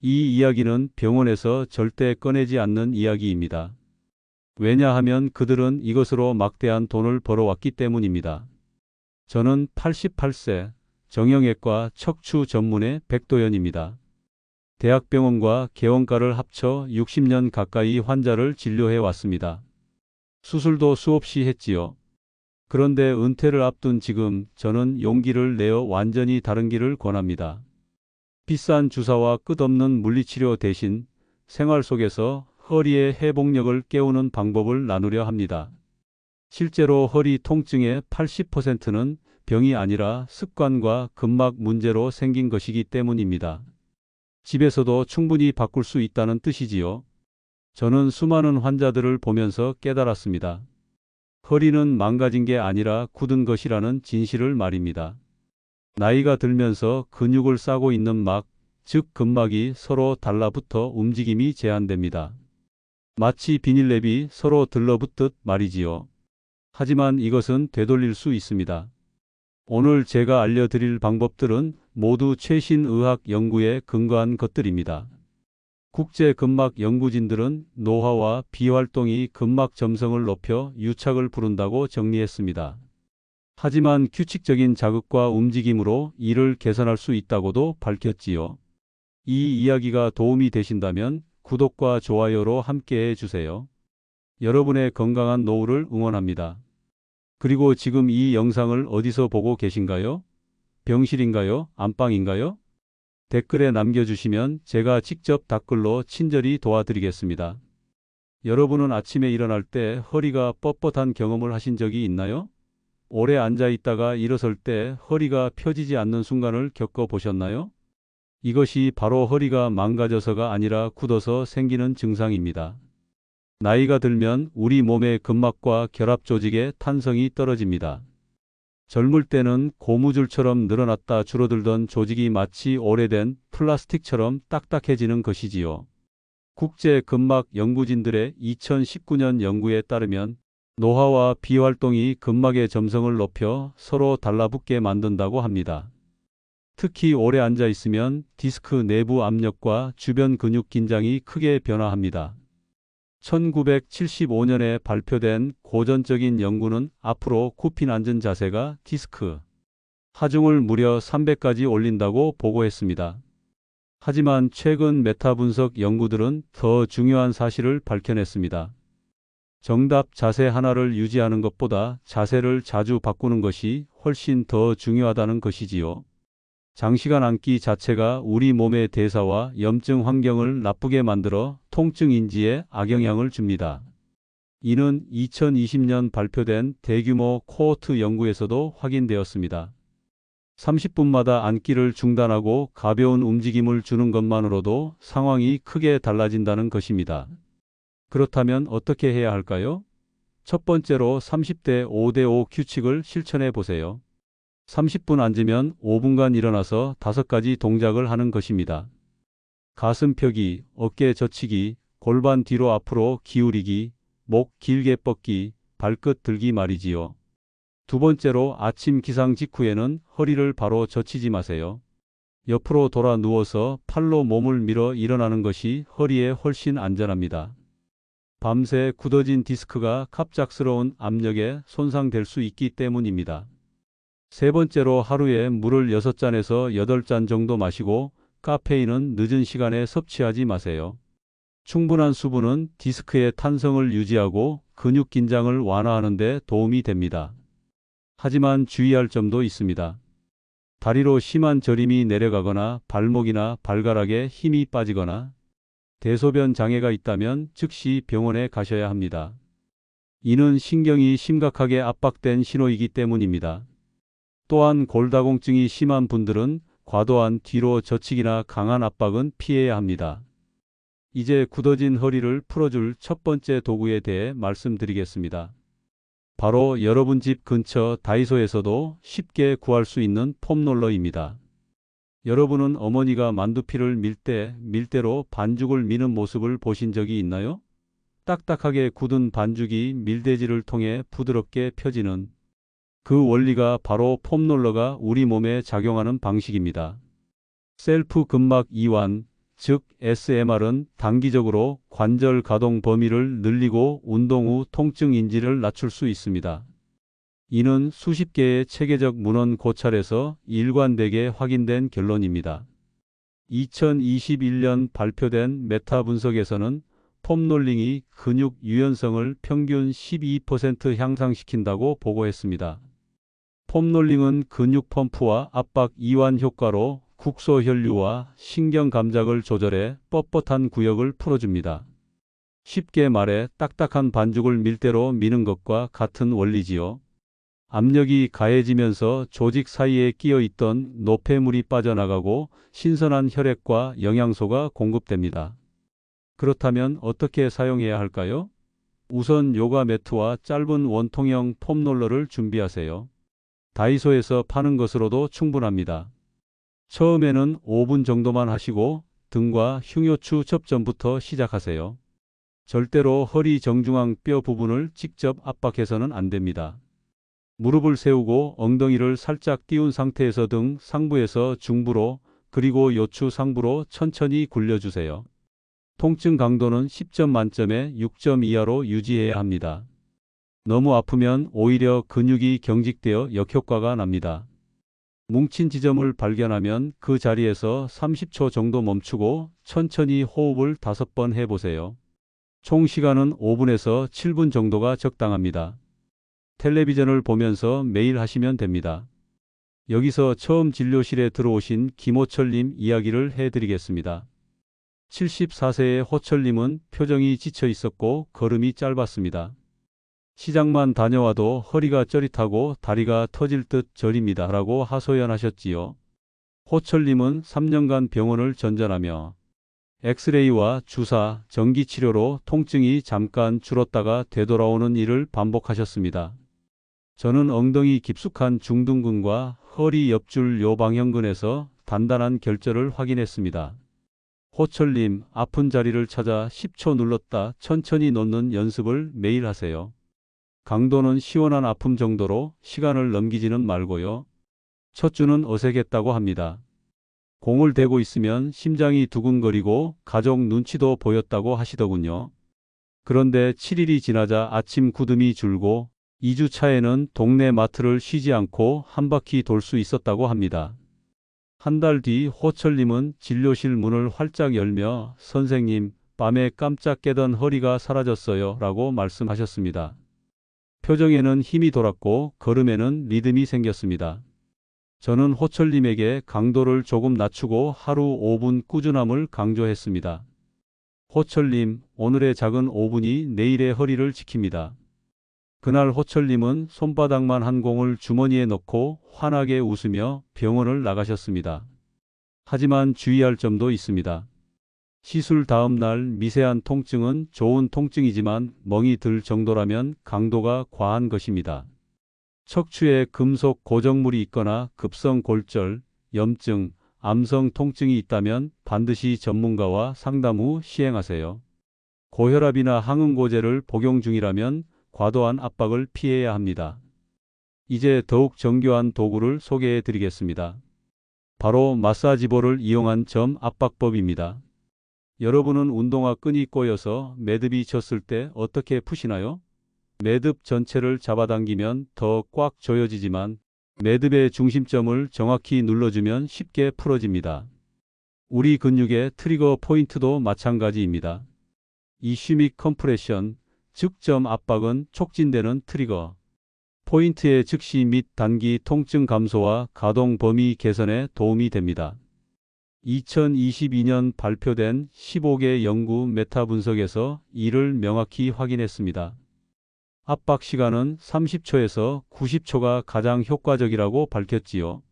이 이야기는 병원에서 절대 꺼내지 않는 이야기입니다. 왜냐하면 그들은 이것으로 막대한 돈을 벌어왔기 때문입니다. 저는 88세 정형외과 척추 전문의 백도연입니다. 대학병원과 개원가를 합쳐 60년 가까이 환자를 진료해 왔습니다. 수술도 수없이 했지요. 그런데 은퇴를 앞둔 지금 저는 용기를 내어 완전히 다른 길을 권합니다. 비싼 주사와 끝없는 물리치료 대신 생활 속에서 허리의 회복력을 깨우는 방법을 나누려 합니다. 실제로 허리 통증의 80%는 병이 아니라 습관과 근막 문제로 생긴 것이기 때문입니다. 집에서도 충분히 바꿀 수 있다는 뜻이지요. 저는 수많은 환자들을 보면서 깨달았습니다. 허리는 망가진 게 아니라 굳은 것이라는 진실을 말입니다. 나이가 들면서 근육을 싸고 있는 막, 즉 근막이 서로 달라붙어 움직임이 제한됩니다. 마치 비닐랩이 서로 들러붙듯 말이지요. 하지만 이것은 되돌릴 수 있습니다. 오늘 제가 알려드릴 방법들은 모두 최신 의학 연구에 근거한 것들입니다. 국제 근막 연구진들은 노화와 비활동이 근막 점성을 높여 유착을 부른다고 정리했습니다. 하지만 규칙적인 자극과 움직임으로 이를 개선할 수 있다고도 밝혔지요. 이 이야기가 도움이 되신다면 구독과 좋아요로 함께해 주세요. 여러분의 건강한 노후를 응원합니다. 그리고 지금 이 영상을 어디서 보고 계신가요? 병실인가요? 안방인가요? 댓글에 남겨주시면 제가 직접 답글로 친절히 도와드리겠습니다. 여러분은 아침에 일어날 때 허리가 뻣뻣한 경험을 하신 적이 있나요? 오래 앉아 있다가 일어설 때 허리가 펴지지 않는 순간을 겪어보셨나요? 이것이 바로 허리가 망가져서가 아니라 굳어서 생기는 증상입니다. 나이가 들면 우리 몸의 근막과 결합 조직의 탄성이 떨어집니다. 젊을 때는 고무줄처럼 늘어났다 줄어들던 조직이 마치 오래된 플라스틱처럼 딱딱해지는 것이지요. 국제 근막 연구진들의 2019년 연구에 따르면 노화와 비활동이 근막의 점성을 높여 서로 달라붙게 만든다고 합니다. 특히 오래 앉아 있으면 디스크 내부 압력과 주변 근육 긴장이 크게 변화합니다. 1975년에 발표된 고전적인 연구는 앞으로 굽힌 앉은 자세가 디스크 하중을 무려 300까지 올린다고 보고했습니다. 하지만 최근 메타 분석 연구들은 더 중요한 사실을 밝혀냈습니다. 정답 자세 하나를 유지하는 것보다 자세를 자주 바꾸는 것이 훨씬 더 중요하다는 것이지요. 장시간 앉기 자체가 우리 몸의 대사와 염증 환경을 나쁘게 만들어 통증 인지에 악영향을 줍니다. 이는 2020년 발표된 대규모 코호트 연구에서도 확인되었습니다. 30분마다 앉기를 중단하고 가벼운 움직임을 주는 것만으로도 상황이 크게 달라진다는 것입니다. 그렇다면 어떻게 해야 할까요? 첫 번째로 30대 5대5 규칙을 실천해 보세요. 30분 앉으면 5분간 일어나서 5가지 동작을 하는 것입니다. 가슴 펴기, 어깨 젖히기, 골반 뒤로 앞으로 기울이기, 목 길게 뻗기, 발끝 들기 말이지요. 두 번째로 아침 기상 직후에는 허리를 바로 젖히지 마세요. 옆으로 돌아 누워서 팔로 몸을 밀어 일어나는 것이 허리에 훨씬 안전합니다. 밤새 굳어진 디스크가 갑작스러운 압력에 손상될 수 있기 때문입니다. 세 번째로 하루에 물을 6잔에서 8잔 정도 마시고 카페인은 늦은 시간에 섭취하지 마세요. 충분한 수분은 디스크의 탄성을 유지하고 근육 긴장을 완화하는 데 도움이 됩니다. 하지만 주의할 점도 있습니다. 다리로 심한 저림이 내려가거나 발목이나 발가락에 힘이 빠지거나 대소변 장애가 있다면 즉시 병원에 가셔야 합니다. 이는 신경이 심각하게 압박된 신호이기 때문입니다. 또한 골다공증이 심한 분들은 과도한 뒤로 젖히기나 강한 압박은 피해야 합니다. 이제 굳어진 허리를 풀어줄 첫 번째 도구에 대해 말씀드리겠습니다. 바로 여러분 집 근처 다이소에서도 쉽게 구할 수 있는 폼롤러입니다. 여러분은 어머니가 만두피를 밀 때 밀대로 반죽을 미는 모습을 보신 적이 있나요? 딱딱하게 굳은 반죽이 밀대질을 통해 부드럽게 펴지는 그 원리가 바로 폼롤러가 우리 몸에 작용하는 방식입니다. 셀프 근막 이완, 즉 SMR은 단기적으로 관절 가동 범위를 늘리고 운동 후 통증 인지를 낮출 수 있습니다. 이는 수십 개의 체계적 문헌 고찰에서 일관되게 확인된 결론입니다. 2021년 발표된 메타 분석에서는 폼롤링이 근육 유연성을 평균 12% 향상시킨다고 보고했습니다. 폼롤링은 근육 펌프와 압박 이완 효과로 국소 혈류와 신경 감각을 조절해 뻣뻣한 구역을 풀어줍니다. 쉽게 말해 딱딱한 반죽을 밀대로 미는 것과 같은 원리지요. 압력이 가해지면서 조직 사이에 끼어 있던 노폐물이 빠져나가고 신선한 혈액과 영양소가 공급됩니다. 그렇다면 어떻게 사용해야 할까요? 우선 요가 매트와 짧은 원통형 폼롤러를 준비하세요. 다이소에서 파는 것으로도 충분합니다. 처음에는 5분 정도만 하시고 등과 흉요추 접점부터 시작하세요. 절대로 허리 정중앙 뼈 부분을 직접 압박해서는 안 됩니다. 무릎을 세우고 엉덩이를 살짝 띄운 상태에서 등 상부에서 중부로 그리고 요추 상부로 천천히 굴려주세요. 통증 강도는 10점 만점에 6점 이하로 유지해야 합니다. 너무 아프면 오히려 근육이 경직되어 역효과가 납니다. 뭉친 지점을 발견하면 그 자리에서 30초 정도 멈추고 천천히 호흡을 5번 해보세요. 총 시간은 5분에서 7분 정도가 적당합니다. 텔레비전을 보면서 매일 하시면 됩니다. 여기서 처음 진료실에 들어오신 김호철님 이야기를 해드리겠습니다. 74세의 호철님은 표정이 지쳐 있었고 걸음이 짧았습니다. 시장만 다녀와도 허리가 저릿하고 다리가 터질 듯 저립니다 라고 하소연하셨지요. 호철님은 3년간 병원을 전전하며 엑스레이와 주사, 전기치료로 통증이 잠깐 줄었다가 되돌아오는 일을 반복하셨습니다. 저는 엉덩이 깊숙한 중둔근과 허리 옆줄 요방형근에서 단단한 결절을 확인했습니다. 호철님, 아픈 자리를 찾아 10초 눌렀다 천천히 놓는 연습을 매일 하세요. 강도는 시원한 아픔 정도로 시간을 넘기지는 말고요. 첫 주는 어색했다고 합니다. 공을 대고 있으면 심장이 두근거리고 가족 눈치도 보였다고 하시더군요. 그런데 7일이 지나자 아침 구름이 줄고 2주 차에는 동네 마트를 쉬지 않고 한 바퀴 돌 수 있었다고 합니다. 한 달 뒤 호철님은 진료실 문을 활짝 열며 선생님, 밤에 깜짝 깨던 허리가 사라졌어요 라고 말씀하셨습니다. 표정에는 힘이 돌았고 걸음에는 리듬이 생겼습니다. 저는 호철님에게 강도를 조금 낮추고 하루 5분 꾸준함을 강조했습니다. 호철님, 오늘의 작은 5분이 내일의 허리를 지킵니다. 그날 호철님은 손바닥만 한 공을 주머니에 넣고 환하게 웃으며 병원을 나가셨습니다. 하지만 주의할 점도 있습니다. 시술 다음 날 미세한 통증은 좋은 통증이지만 멍이 들 정도라면 강도가 과한 것입니다. 척추에 금속 고정물이 있거나 급성 골절, 염증, 암성 통증이 있다면 반드시 전문가와 상담 후 시행하세요. 고혈압이나 항응고제를 복용 중이라면 과도한 압박을 피해야 합니다. 이제 더욱 정교한 도구를 소개해 드리겠습니다. 바로 마사지볼을 이용한 점 압박법입니다. 여러분은 운동화 끈이 꼬여서 매듭이 졌을 때 어떻게 푸시나요? 매듭 전체를 잡아당기면 더 꽉 조여지지만 매듭의 중심점을 정확히 눌러주면 쉽게 풀어집니다. 우리 근육의 트리거 포인트도 마찬가지입니다. 이슈믹 컴프레션, 즉 점 압박은 촉진되는 트리거 포인트의 즉시 및 단기 통증 감소와 가동 범위 개선에 도움이 됩니다. 2022년 발표된 15개 연구 메타 분석에서 이를 명확히 확인했습니다. 압박 시간은 30초에서 90초가 가장 효과적이라고 밝혔지요.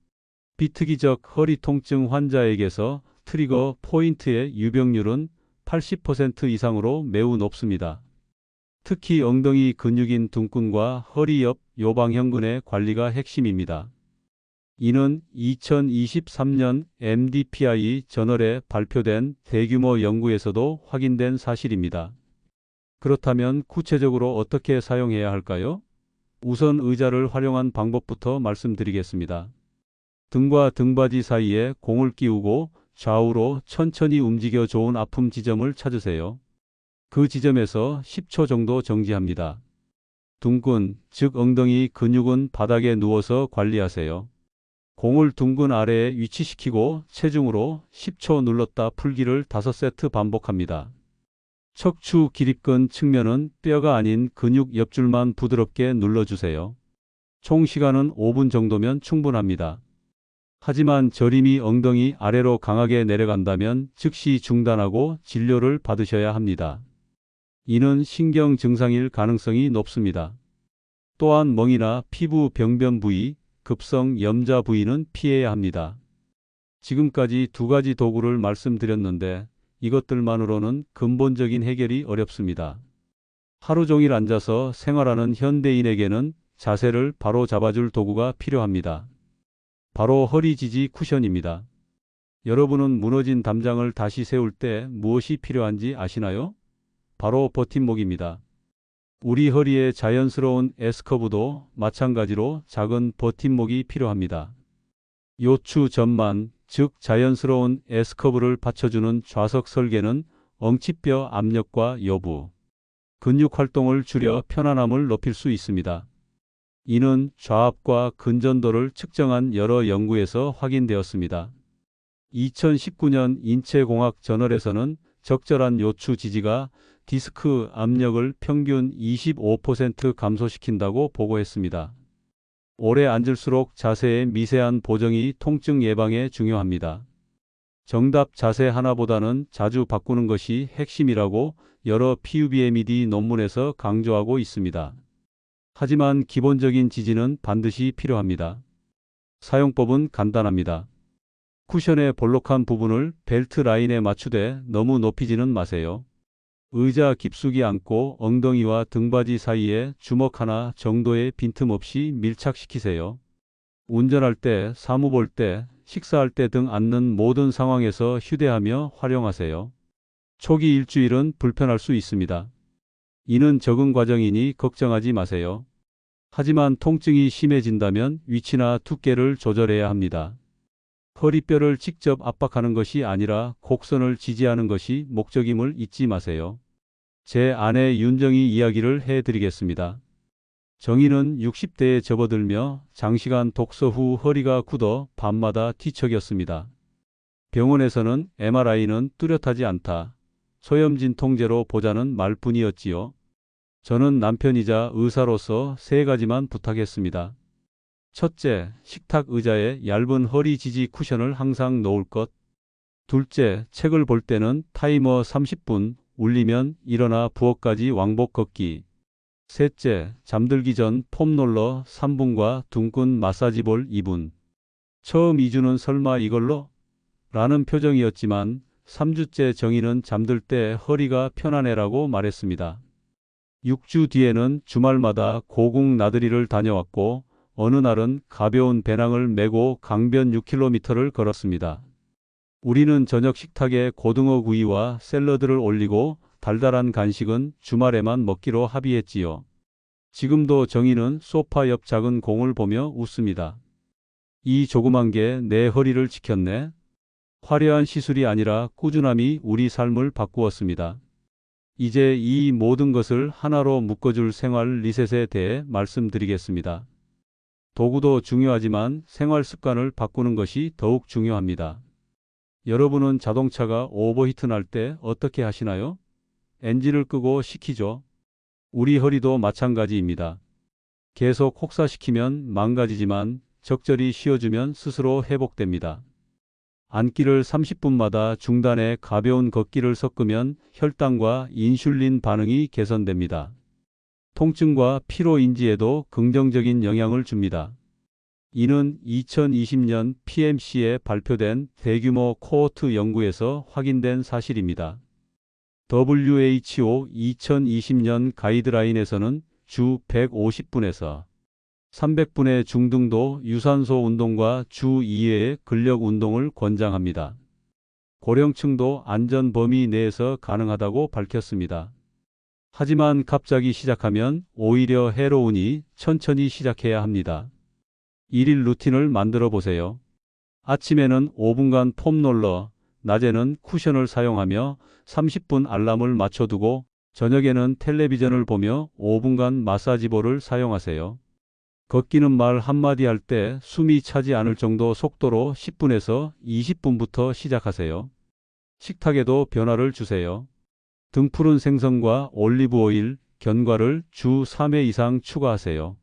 비특이적 허리 통증 환자에게서 트리거 포인트의 유병률은 80% 이상으로 매우 높습니다. 특히 엉덩이 근육인 등근과 허리 옆 요방형근의 관리가 핵심입니다. 이는 2023년 MDPI 저널에 발표된 대규모 연구에서도 확인된 사실입니다. 그렇다면 구체적으로 어떻게 사용해야 할까요? 우선 의자를 활용한 방법부터 말씀드리겠습니다. 등과 등받이 사이에 공을 끼우고 좌우로 천천히 움직여 좋은 아픔 지점을 찾으세요. 그 지점에서 10초 정도 정지합니다. 둥근, 즉 엉덩이 근육은 바닥에 누워서 관리하세요. 공을 둥근 아래에 위치시키고 체중으로 10초 눌렀다 풀기를 5세트 반복합니다. 척추 기립근 측면은 뼈가 아닌 근육 옆줄만 부드럽게 눌러주세요. 총 시간은 5분 정도면 충분합니다. 하지만 저림이 엉덩이 아래로 강하게 내려간다면 즉시 중단하고 진료를 받으셔야 합니다. 이는 신경 증상일 가능성이 높습니다. 또한 멍이나 피부 병변 부위, 급성 염자 부위는 피해야 합니다. 지금까지 2가지 도구를 말씀드렸는데 이것들만으로는 근본적인 해결이 어렵습니다. 하루 종일 앉아서 생활하는 현대인에게는 자세를 바로 잡아줄 도구가 필요합니다. 바로 허리 지지 쿠션입니다. 여러분은 무너진 담장을 다시 세울 때 무엇이 필요한지 아시나요? 바로 버팀목입니다. 우리 허리의 자연스러운 S커브도 마찬가지로 작은 버팀목이 필요합니다. 요추 전만, 즉 자연스러운 S커브를 받쳐주는 좌석 설계는 엉치뼈 압력과 여부, 근육 활동을 줄여 편안함을 높일 수 있습니다. 이는 좌압과 근전도를 측정한 여러 연구에서 확인되었습니다. 2019년 인체공학 저널에서는 적절한 요추 지지가 디스크 압력을 평균 25% 감소시킨다고 보고했습니다. 오래 앉을수록 자세의 미세한 보정이 통증 예방에 중요합니다. 정답 자세 하나보다는 자주 바꾸는 것이 핵심이라고 여러 PUBMED 논문에서 강조하고 있습니다. 하지만 기본적인 지지는 반드시 필요합니다. 사용법은 간단합니다. 쿠션의 볼록한 부분을 벨트 라인에 맞추되 너무 높이지는 마세요. 의자 깊숙이 앉고 엉덩이와 등받이 사이에 주먹 하나 정도의 빈틈없이 밀착시키세요. 운전할 때, 사무 볼 때, 식사할 때 등 앉는 모든 상황에서 휴대하며 활용하세요. 초기 일주일은 불편할 수 있습니다. 이는 적응 과정이니 걱정하지 마세요. 하지만 통증이 심해진다면 위치나 두께를 조절해야 합니다. 허리뼈를 직접 압박하는 것이 아니라 곡선을 지지하는 것이 목적임을 잊지 마세요. 제 아내 윤정이 이야기를 해드리겠습니다. 정희는 60대에 접어들며 장시간 독서 후 허리가 굳어 밤마다 뒤척였습니다. 병원에서는 MRI는 뚜렷하지 않다. 소염진통제로 보자는 말뿐이었지요. 저는 남편이자 의사로서 3가지만 부탁했습니다. 첫째, 식탁 의자에 얇은 허리 지지 쿠션을 항상 놓을 것. 둘째, 책을 볼 때는 타이머 30분, 울리면 일어나 부엌까지 왕복 걷기. 셋째, 잠들기 전 폼롤러 3분과 둥근 마사지볼 2분. 처음 2주는 설마 이걸로? 라는 표정이었지만 3주째 정희는 잠들 때 허리가 편안해라고 말했습니다. 6주 뒤에는 주말마다 고국 나들이를 다녀왔고 어느 날은 가벼운 배낭을 메고 강변 6km를 걸었습니다. 우리는 저녁 식탁에 고등어 구이와 샐러드를 올리고 달달한 간식은 주말에만 먹기로 합의했지요. 지금도 정희는 소파 옆 작은 공을 보며 웃습니다. 이 조그만 게 내 허리를 지켰네. 화려한 시술이 아니라 꾸준함이 우리 삶을 바꾸었습니다. 이제 이 모든 것을 하나로 묶어줄 생활 리셋에 대해 말씀드리겠습니다. 도구도 중요하지만 생활 습관을 바꾸는 것이 더욱 중요합니다. 여러분은 자동차가 오버히트 날 때 어떻게 하시나요? 엔진을 끄고 식히죠. 우리 허리도 마찬가지입니다. 계속 혹사시키면 망가지지만 적절히 쉬어주면 스스로 회복됩니다. 앉기를 30분마다 중단해 가벼운 걷기를 섞으면 혈당과 인슐린 반응이 개선됩니다. 통증과 피로 인지에도 긍정적인 영향을 줍니다. 이는 2020년 PMC에 발표된 대규모 코호트 연구에서 확인된 사실입니다. WHO 2020년 가이드라인에서는 주 150분에서 300분의 중등도 유산소 운동과 주 2회의 근력 운동을 권장합니다. 고령층도 안전 범위 내에서 가능하다고 밝혔습니다. 하지만 갑자기 시작하면 오히려 해로우니 천천히 시작해야 합니다. 1일 루틴을 만들어 보세요. 아침에는 5분간 폼롤러, 낮에는 쿠션을 사용하며 30분 알람을 맞춰두고 저녁에는 텔레비전을 보며 5분간 마사지볼을 사용하세요. 걷기는 말 한마디 할 때 숨이 차지 않을 정도 속도로 10분에서 20분부터 시작하세요. 식탁에도 변화를 주세요. 등푸른 생선과 올리브 오일, 견과를 주 3회 이상 추가하세요.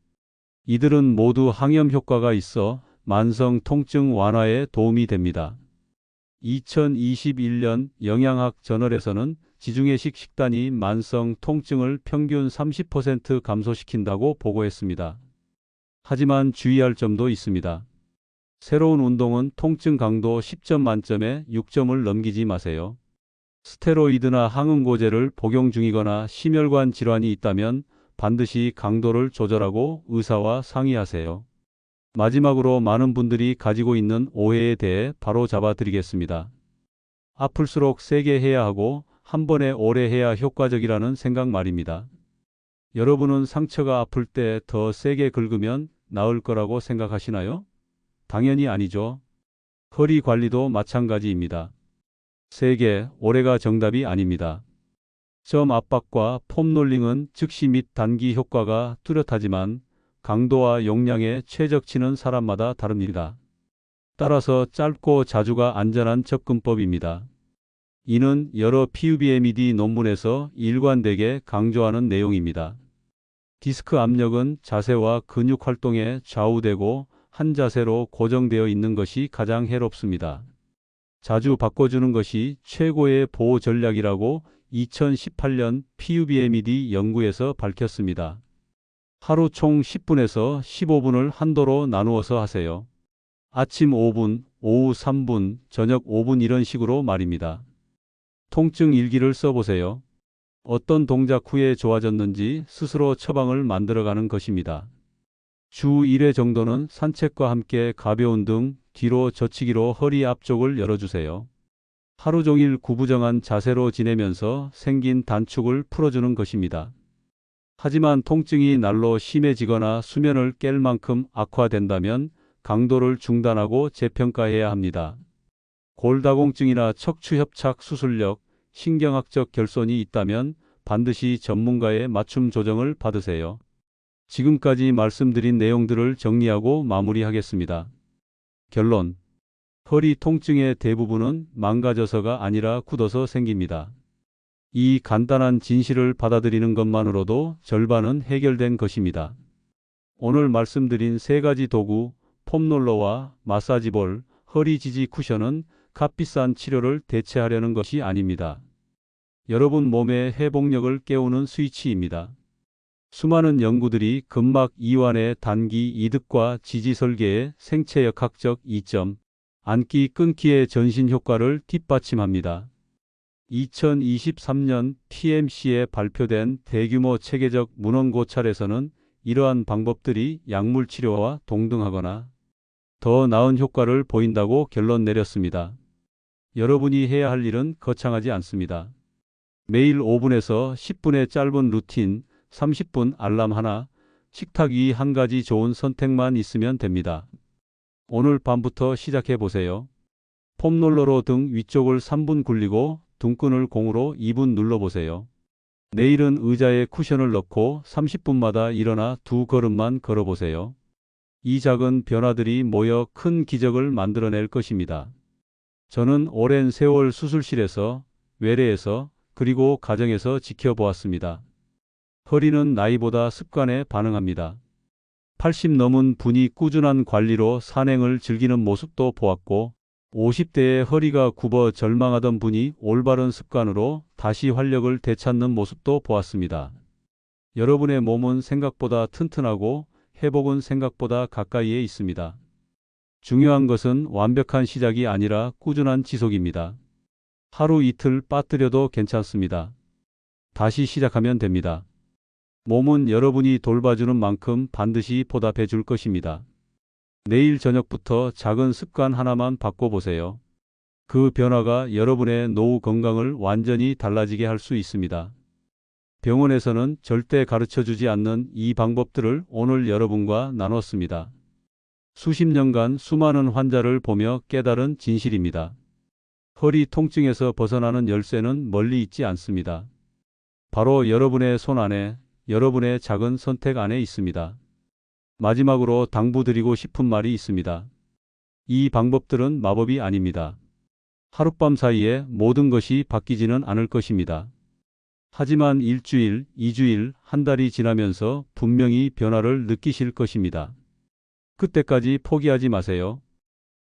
이들은 모두 항염 효과가 있어 만성 통증 완화에 도움이 됩니다. 2021년 영양학 저널에서는 지중해식 식단이 만성 통증을 평균 30% 감소시킨다고 보고했습니다. 하지만 주의할 점도 있습니다. 새로운 운동은 통증 강도 10점 만점에 6점을 넘기지 마세요. 스테로이드나 항응고제를 복용 중이거나 심혈관 질환이 있다면 반드시 강도를 조절하고 의사와 상의하세요. 마지막으로 많은 분들이 가지고 있는 오해에 대해 바로 잡아 드리겠습니다. 아플수록 세게 해야 하고 한 번에 오래 해야 효과적이라는 생각 말입니다. 여러분은 상처가 아플 때 더 세게 긁으면 나을 거라고 생각하시나요? 당연히 아니죠. 허리 관리도 마찬가지입니다. 세게, 오래가 정답이 아닙니다. 점 압박과 폼롤링은 즉시 및 단기 효과가 뚜렷하지만 강도와 용량에 최적치는 사람마다 다릅니다. 따라서 짧고 자주가 안전한 접근법입니다. 이는 여러 PUBMED 논문에서 일관되게 강조하는 내용입니다. 디스크 압력은 자세와 근육 활동에 좌우되고 한 자세로 고정되어 있는 것이 가장 해롭습니다. 자주 바꿔주는 것이 최고의 보호 전략이라고 2018년 PUBMED 연구에서 밝혔습니다. 하루 총 10분에서 15분을 한도로 나누어서 하세요. 아침 5분, 오후 3분, 저녁 5분 이런 식으로 말입니다. 통증 일기를 써보세요. 어떤 동작 후에 좋아졌는지 스스로 처방을 만들어가는 것입니다. 주 1회 정도는 산책과 함께 가벼운 등 뒤로 젖히기로 허리 앞쪽을 열어주세요. 하루 종일 구부정한 자세로 지내면서 생긴 단축을 풀어주는 것입니다. 하지만 통증이 날로 심해지거나 수면을 깰 만큼 악화된다면 강도를 중단하고 재평가해야 합니다. 골다공증이나 척추협착 수술력, 신경학적 결손이 있다면 반드시 전문가의 맞춤 조정을 받으세요. 지금까지 말씀드린 내용들을 정리하고 마무리하겠습니다. 결론. 허리 통증의 대부분은 망가져서가 아니라 굳어서 생깁니다. 이 간단한 진실을 받아들이는 것만으로도 절반은 해결된 것입니다. 오늘 말씀드린 세 가지 도구, 폼롤러와 마사지볼, 허리 지지 쿠션은 값비싼 치료를 대체하려는 것이 아닙니다. 여러분 몸의 회복력을 깨우는 스위치입니다. 수많은 연구들이 근막 이완의 단기 이득과 지지 설계의 생체역학적 이점, 앉기 끊기의 전신 효과를 뒷받침합니다. 2023년 PMC에 발표된 대규모 체계적 문헌 고찰에서는 이러한 방법들이 약물 치료와 동등하거나 더 나은 효과를 보인다고 결론 내렸습니다. 여러분이 해야 할 일은 거창하지 않습니다. 매일 5분에서 10분의 짧은 루틴, 30분 알람 하나, 식탁 위 한 가지 좋은 선택만 있으면 됩니다. 오늘 밤부터 시작해 보세요. 폼롤러로 등 위쪽을 3분 굴리고 등끈을 공으로 2분 눌러보세요. 내일은 의자에 쿠션을 넣고 30분마다 일어나 2걸음만 걸어보세요. 이 작은 변화들이 모여 큰 기적을 만들어낼 것입니다. 저는 오랜 세월 수술실에서, 외래에서, 그리고 가정에서 지켜보았습니다. 허리는 나이보다 습관에 반응합니다. 80 넘은 분이 꾸준한 관리로 산행을 즐기는 모습도 보았고 50대에 허리가 굽어 절망하던 분이 올바른 습관으로 다시 활력을 되찾는 모습도 보았습니다. 여러분의 몸은 생각보다 튼튼하고 회복은 생각보다 가까이에 있습니다. 중요한 것은 완벽한 시작이 아니라 꾸준한 지속입니다. 하루 이틀 빠뜨려도 괜찮습니다. 다시 시작하면 됩니다. 몸은 여러분이 돌봐주는 만큼 반드시 보답해 줄 것입니다. 내일 저녁부터 작은 습관 하나만 바꿔보세요. 그 변화가 여러분의 노후 건강을 완전히 달라지게 할 수 있습니다. 병원에서는 절대 가르쳐주지 않는 이 방법들을 오늘 여러분과 나눴습니다. 수십 년간 수많은 환자를 보며 깨달은 진실입니다. 허리 통증에서 벗어나는 열쇠는 멀리 있지 않습니다. 바로 여러분의 손 안에, 여러분의 작은 선택 안에 있습니다. 마지막으로 당부드리고 싶은 말이 있습니다. 이 방법들은 마법이 아닙니다. 하룻밤 사이에 모든 것이 바뀌지는 않을 것입니다. 하지만 일주일, 2주일, 한 달이 지나면서 분명히 변화를 느끼실 것입니다. 그때까지 포기하지 마세요.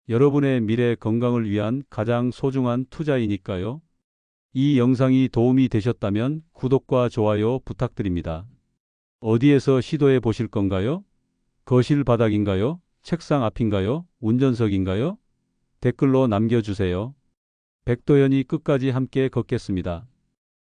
여러분의 미래 건강을 위한 가장 소중한 투자이니까요. 이 영상이 도움이 되셨다면 구독과 좋아요 부탁드립니다. 어디에서 시도해 보실 건가요? 거실 바닥인가요? 책상 앞인가요? 운전석인가요? 댓글로 남겨주세요. 백도현이 끝까지 함께 걷겠습니다.